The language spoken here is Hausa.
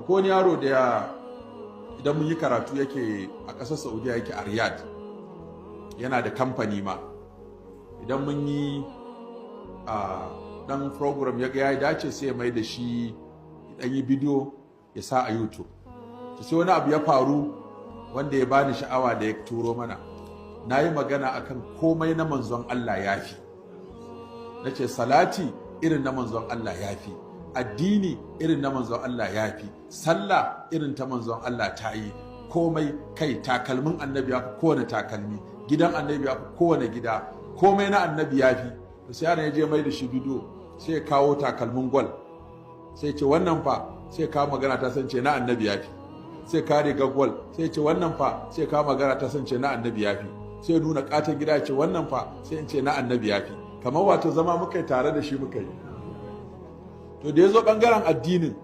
akwai wani yaro da ya idan mun yi karatu yake a ƙasar Saudiya, yake a Riyadh, yana da kamfani ma. Idan mun yi dan program ya ga ya dace sai ya mai da shi dan yi bidiyo ya sa a YouTube. Sai wani abu ya faru wanda ya bani sha'awa da ya turo mana. Na yi magana akan komai na manzon Allah ya fi. Na ce salati irin na manzon Allah ya fi, addini irin na manzon Allah ya fi, sallah irin ta manzon Allah ta yi, komai kai takalmin annabi ya fi kowane takalmi, gidan annabi ya fi kowane gida, komai na annabi ya fi. Sai yaron ya je mai da shi bidiyo, sai ya kawo takalmin gwal, sai ce wannan fa, sai kawo magana ta sance na annabi ya fi. Sai ka riga gwal, sai ce wannan fa, sai kawo magana ta sance na annabi ya fi. Sai nuna katon gida ce wannan fa, sai in ce na annabi ya fi. Kamar wato zama muka yi tare da shi muka yi. To da ya zo ɓangaren addinin